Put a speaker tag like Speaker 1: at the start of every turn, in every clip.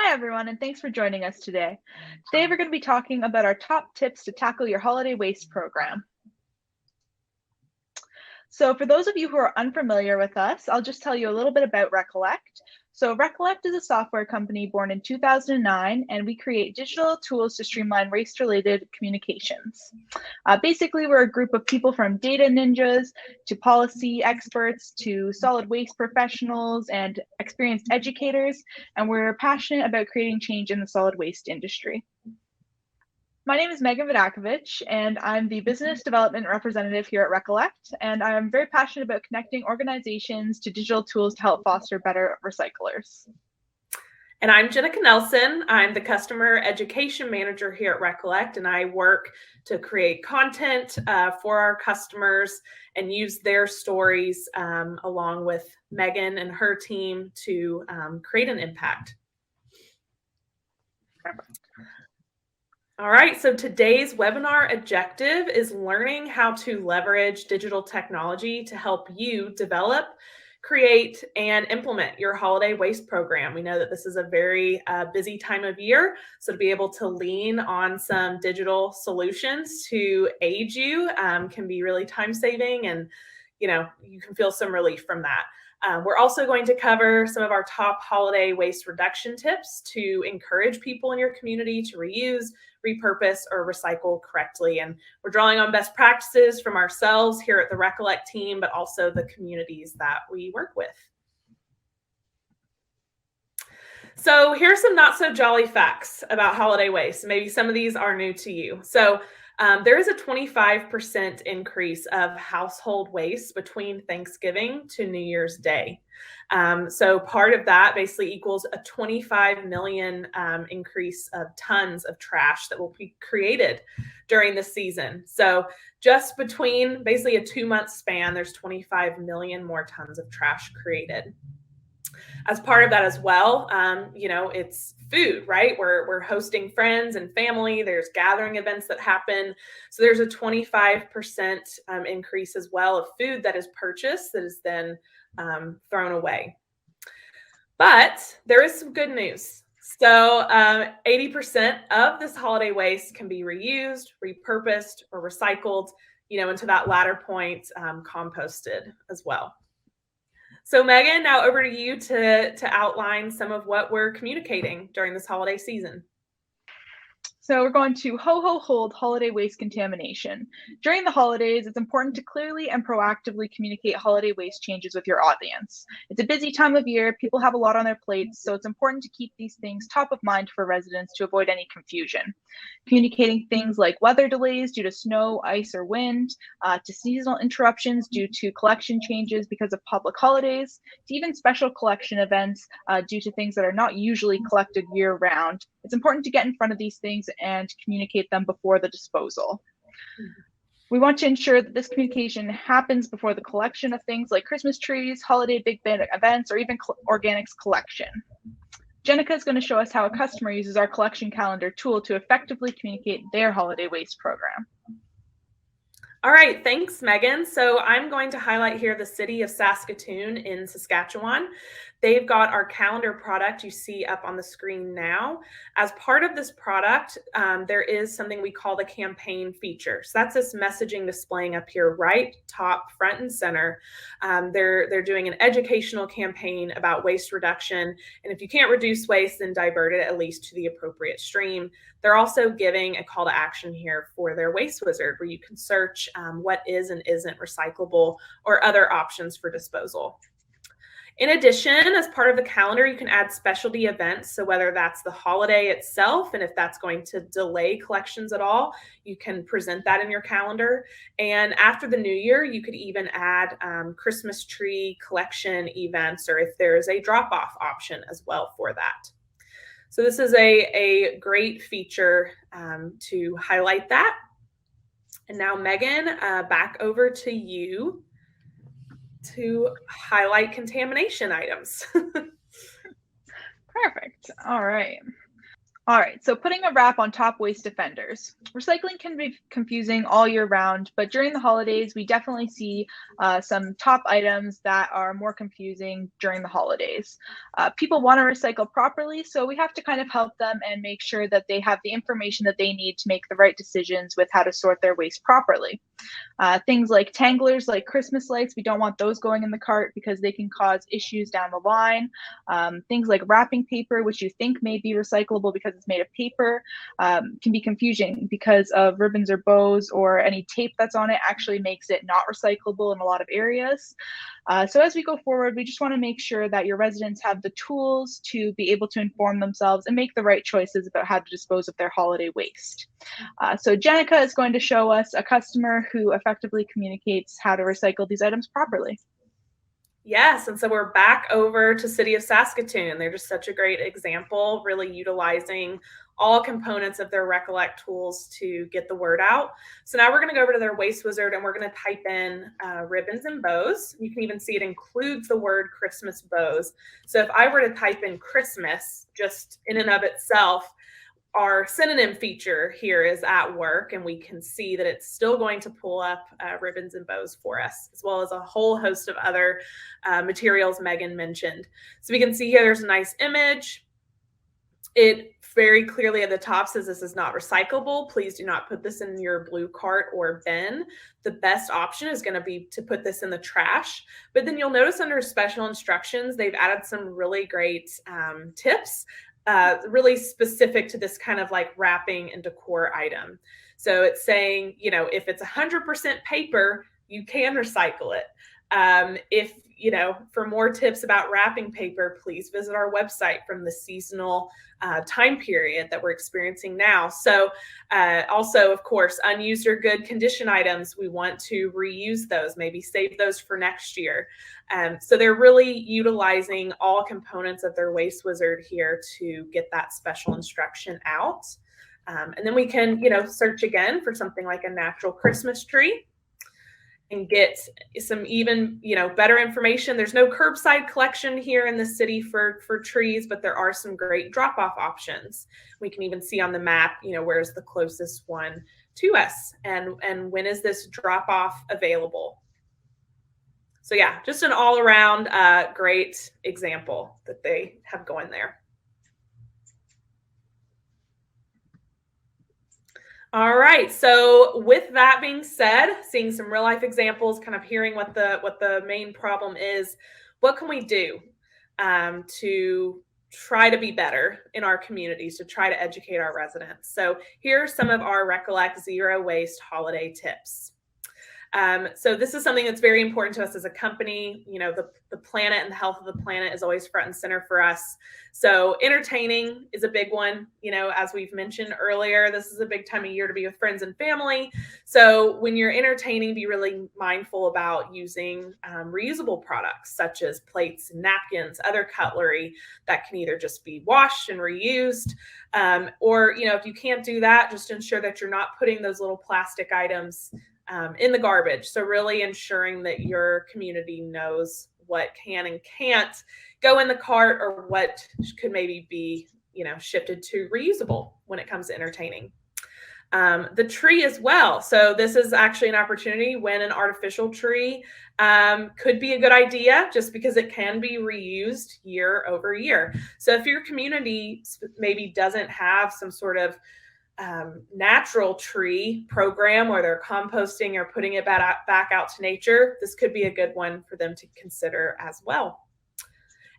Speaker 1: Hi, everyone, and thanks for joining us today. Today, we're going to be talking about our top tips to tackle your holiday waste program. So, for those of you who are unfamiliar with us, I'll just tell you a little bit about ReCollect. So, ReCollect is a software company born in 2009, and we create digital tools to streamline waste related communications. Basically, we're a group of people from data ninjas to policy experts to solid waste professionals and experienced educators, and we're passionate about creating change in the solid waste industry. My name is Meghan, and I'm the business development representative here at ReCollect, and I'm very passionate about connecting organizations to digital tools to help foster better recyclers.
Speaker 2: And I'm Jenica Nelson. I'm the customer education manager here at ReCollect, and I work to create content for our customers and use their stories along with Meghan and her team to create an impact. All right, so today's webinar objective is learning how to leverage digital technology to help you develop, create, and implement your holiday waste program. We know that this is a very busy time of year, so to be able to lean on some digital solutions to aid you can be really time-saving, and you can feel some relief from that. We're also going to cover some of our top holiday waste reduction tips to encourage people in your community to reuse, repurpose, or recycle correctly. And we're drawing on best practices from ourselves here at the ReCollect team, but also the communities that we work with. So here's some not so jolly facts about holiday waste. Maybe some of these are new to you. So there is a 25% increase of household waste between Thanksgiving to New Year's Day. So part of that basically equals a 25 million increase of tons of trash that will be created during the season. So just between basically a 2-month span, there's 25 million more tons of trash created. As part of that as well, it's food, right? We're hosting friends and family. There's gathering events that happen. So there's a 25% increase as well of food that is purchased that is then thrown away. But there is some good news. So 80% of this holiday waste can be reused, repurposed, or recycled, and to that latter point, composted as well. So Meghan, now over to you to outline some of what we're communicating during this holiday season.
Speaker 1: So we're going to hold holiday waste contamination. During the holidays, it's important to clearly and proactively communicate holiday waste changes with your audience. It's a busy time of year, people have a lot on their plates, so it's important to keep these things top of mind for residents to avoid any confusion. Communicating things like weather delays due to snow, ice, or wind, to seasonal interruptions due to collection changes because of public holidays, to even special collection events due to things that are not usually collected year-round. It's important to get in front of these things and communicate them before the disposal. We want to ensure that this communication happens before the collection of things like Christmas trees, holiday big band events, or even organics collection. Jenica is going to show us how a customer uses our collection calendar tool to effectively communicate their holiday waste program.
Speaker 2: All right, thanks, Meghan. So I'm going to highlight here the city of Saskatoon in Saskatchewan. They've got our calendar product you see up on the screen now. As part of this product, there is something we call the campaign feature. So that's this messaging displaying up here right top, front and center. They're doing an educational campaign about waste reduction. And if you can't reduce waste, then divert it at least to the appropriate stream. They're also giving a call to action here for their waste wizard where you can search what is and isn't recyclable or other options for disposal. In addition, as part of the calendar, you can add specialty events. So whether that's the holiday itself, and if that's going to delay collections at all, you can present that in your calendar. And after the new year, you could even add Christmas tree collection events, or if there is a drop-off option as well for that. So this is a great feature to highlight that. And now, Meghan, back over to you to highlight contamination items.
Speaker 1: Perfect. All right. All right, so putting a wrap on top waste offenders. Recycling can be confusing all year round, but during the holidays, we definitely see some top items that are more confusing during the holidays. People want to recycle properly, so we have to kind of help them and make sure that they have the information that they need to make the right decisions with how to sort their waste properly. Things like tanglers, like Christmas lights, we don't want those going in the cart because they can cause issues down the line. Things like wrapping paper, which you think may be recyclable because it's made of paper, can be confusing because of ribbons or bows or any tape that's on it actually makes it not recyclable in a lot of areas. So as we go forward, we just want to make sure that your residents have the tools to be able to inform themselves and make the right choices about how to dispose of their holiday waste. So Jenica is going to show us a customer who effectively communicates how to recycle these items properly.
Speaker 2: Yes, and so we're back over to City of Saskatoon. They're just such a great example, really utilizing all components of their ReCollect tools to get the word out. So now we're going to go over to their Waste Wizard and we're going to type in ribbons and bows. You can even see it includes the word Christmas bows. So if I were to type in Christmas, just in and of itself, our synonym feature here is at work, and we can see that it's still going to pull up ribbons and bows for us, as well as a whole host of other materials Meghan mentioned. So we can see here there's a nice image. It very clearly at the top says this is not recyclable. Please do not put this in your blue cart or bin. The best option is going to be to put this in the trash. But then you'll notice under special instructions, they've added some really great tips, really specific to this kind of like wrapping and decor item. So it's saying, you know, if it's 100% paper, you can recycle it. If, you know, for more tips about wrapping paper, please visit our website from the seasonal time period that we're experiencing now. So also, of course, unused or good condition items, we want to reuse those, maybe save those for next year. So they're really utilizing all components of their Waste Wizard here to get that special instruction out. And then we can, you know, search again for something like a natural Christmas tree and get some even, you know, better information. There's no curbside collection here in the city for trees, but there are some great drop-off options. We can even see on the map, you know, where's the closest one to us and when is this drop-off available. So yeah, just an all-around great example that they have going there. All right. So with that being said, seeing some real life examples, kind of hearing what the main problem is, what can we do to try to be better in our communities, to try to educate our residents? So here are some of our ReCollect Zero Waste holiday tips. So this is something that's very important to us as a company. You know, the planet and the health of the planet is always front and center for us. So entertaining is a big one. You know, as we've mentioned earlier, this is a big time of year to be with friends and family. So when you're entertaining, be really mindful about using reusable products such as plates and napkins, other cutlery that can either just be washed and reused, or, you know, if you can't do that, just ensure that you're not putting those little plastic items in the garbage. So really ensuring that your community knows what can and can't go in the cart or what could maybe be, you know, shifted to reusable when it comes to entertaining. The tree as well. So this is actually an opportunity when an artificial tree could be a good idea just because it can be reused year over year. So if your community maybe doesn't have some sort of natural tree program where they're composting or putting it back out to nature, this could be a good one for them to consider as well.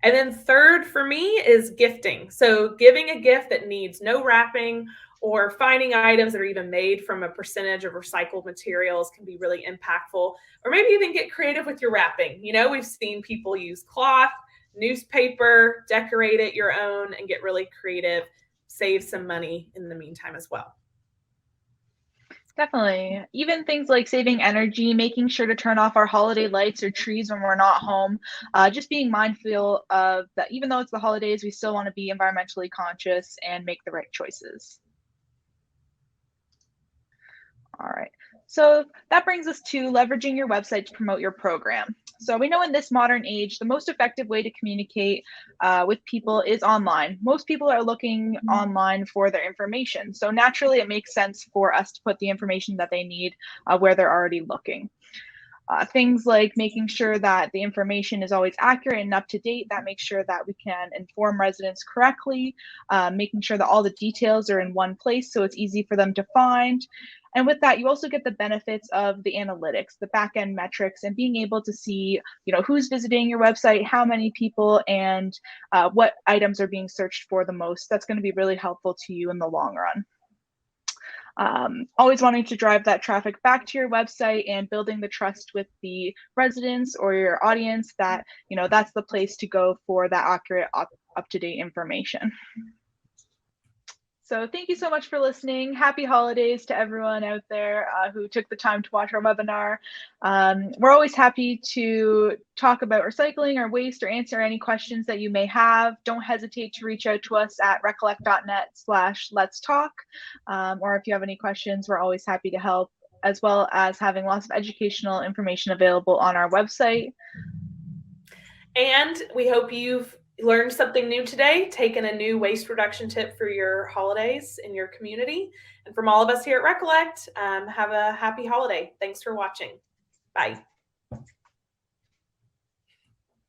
Speaker 2: And then third for me is gifting. So giving a gift that needs no wrapping or finding items that are even made from a percentage of recycled materials can be really impactful. Or maybe even get creative with your wrapping. You know, we've seen people use cloth, newspaper, decorate it your own, and get really creative. Save some money in the meantime as well.
Speaker 1: Definitely. Even things like saving energy, making sure to turn off our holiday lights or trees when we're not home, just being mindful of that. Even though it's the holidays, we still want to be environmentally conscious and make the right choices. All right. So that brings us to leveraging your website to promote your program. So we know in this modern age, the most effective way to communicate with people is online. Most people are looking online for their information. So naturally, it makes sense for us to put the information that they need where they're already looking. Things like making sure that the information is always accurate and up to date. That makes sure that we can inform residents correctly, making sure that all the details are in one place so it's easy for them to find. And with that, you also get the benefits of the analytics, the back-end metrics, and being able to see, who's visiting your website, how many people, and what items are being searched for the most. That's going to be really helpful to you in the long run. Always wanting to drive that traffic back to your website and building the trust with the residents or your audience that, that's the place to go for that accurate, up-to-date information. So thank you so much for listening. Happy holidays to everyone out there who took the time to watch our webinar. We're always happy to talk about recycling or waste or answer any questions that you may have. Don't hesitate to reach out to us at recollect.net/let's talk. Or if you have any questions, we're always happy to help, as well as having lots of educational information available on our website.
Speaker 2: And we hope you've learned something new today, taken a new waste reduction tip for your holidays in your community. And from all of us here at ReCollect, have a happy holiday. Thanks for watching. Bye.